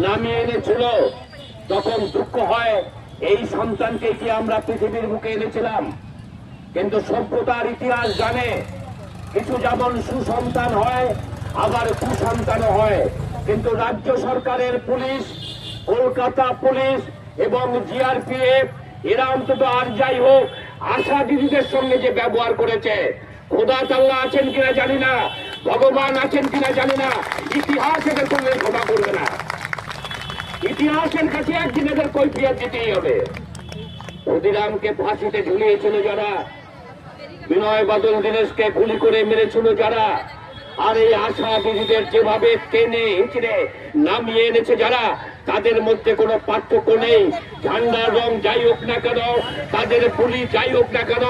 নামিয়ে এনেছিল, তখন দুঃখ হয় এই সন্তানকে কি আমরা পৃথিবীর বুকে এনেছিলাম। কিন্তু সভ্যতার ইতিহাস জানে কিছু যেমন সুসন্তান হয় আবার কুসন্তানও হয়। কিন্তু রাজ্য সরকারের পুলিশ, কলকাতা পুলিশ এবং জিআরপিএফ এরা অন্তত আর যাই হোক আশা দিদিদের সঙ্গে যে ব্যবহার করেছে, খোদা তাল্লাহ আছেন কিনা জানি না, ভগবান আছেন কিনা জানি না, ইতিহাস এদের সঙ্গে ক্ষমা করবে না। ইতিহাসের কাছে একদিন এদের কৈফিয়ত দিতেই হবে। ক্ষুদিরামকে ফাঁসিতে ঝুলিয়েছিল যারা, বিনয় বাদল দীনেশকে গুলি করে মেরেছিল যারা, আর এই আশা দিদিদের যেভাবে টেনে হিঁচড়ে নামিয়ে এনেছে যারা, তাদের মধ্যে কোনো পার্থক্য নেই। ঝান্ডার রং যাই হোক না কেন, তাদের পুলিশ যাই হোক না কেন,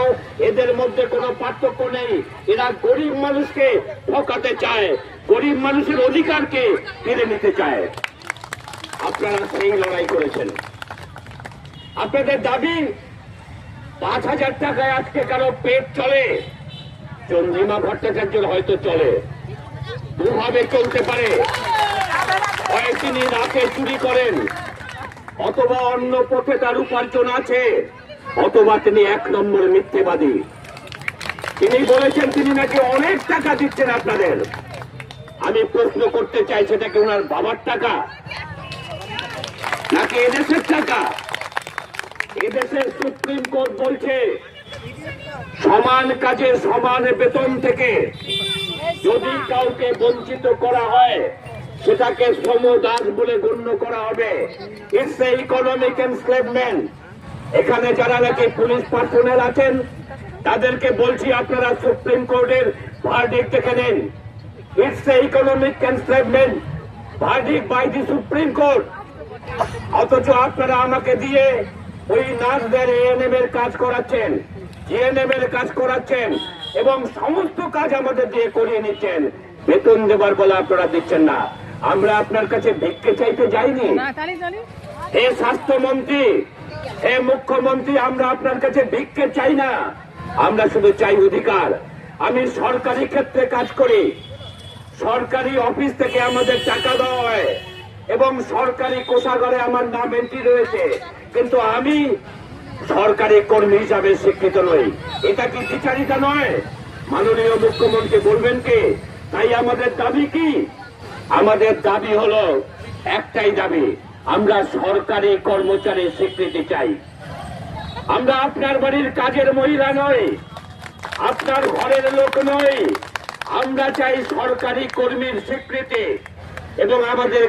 এদের মধ্যে কোনো পার্থক্য নেই। এরা গরিব মানুষকে ঠকাতে চায়, গরিব মানুষের অধিকারকে কেড়ে নিতে চায়। আপনারা সেই লড়াই করেছেন। আপনাদের দাবি ৫,০০০ টাকায় আজকে কারো পেট চলে, চন্দ্রিমা ভট্টাচার্যের হয়তো চলে, দুভাবে চলতে পারে। হয় তিনি রাতে চুরি করেন, অথবা অন্য পথে তার উপার্জন আছে, অথবা তিনি ১ নম্বর মিথ্যেবাদী। তিনি বলেছেন তিনি নাকি অনেক টাকা দিচ্ছেন আপনাদের। আমি প্রশ্ন করতে চাই, সেটা কি ওনার বাবার টাকা নাকি এদেশের টাকা? এদেশের সুপ্রিম কোর্ট বলছে সমান কাজে সমান বেতন থেকে যদি কাউকে বঞ্চিত করা হয় সেটাকে শ্রমদাস বলে গণ্য করা হবে। It's a economic enslavement. এখানে যারা নাকি পুলিশ পার্সোনেল আছেন তাদেরকে বলছি আপনারা সুপ্রিম কোর্টের ভার্ডিক্ট দেখে নেন। It's a economic enslavement, verdict by the supreme court. অথচ আপনারা আমাকে দিয়ে ওই নার্সদের এএনএম এর কাজ করাচ্ছেন, জিএনএম এর কাজ করাচ্ছেন এবং সমস্ত কাজ আমাদের দিয়ে করিয়ে নিচ্ছেন। বেতন দেবার বলে আপনারা দিচ্ছেন না। আমরা আপনার কাছে ভিক্ষে চাইতে যাইনি। হে স্বাস্থ্যমন্ত্রী, হে মুখ্যমন্ত্রী, আমরা আপনার কাছে ভিক্ষে চাই না, আমরা শুধু চাই অধিকার। আমি সরকারি ক্ষেত্রে কাজ করি, সরকারি অফিস থেকে আমাদের টাকা দেওয়া হয় এবং সরকারি কোষাগারে আমার নাম এন্ট্রি রয়েছে, কিন্তু আমি সরকারি কর্মী হিসাবে স্বীকৃত নই। এটা কি বিচারিতা নয়? মাননীয় মুখ্যমন্ত্রী বলবেন কি? তাই আমাদের দাবি কি? আমাদের দাবি হলো একটাই দাবি, আমরা সরকারি কর্মচারীর স্বীকৃতি চাই। আমরা আপনার বাড়ির কাজের মহিলা নই, আপনার ঘরের লোক নই, আমরা চাই সরকারি কর্মীর স্বীকৃতি এবং আমাদের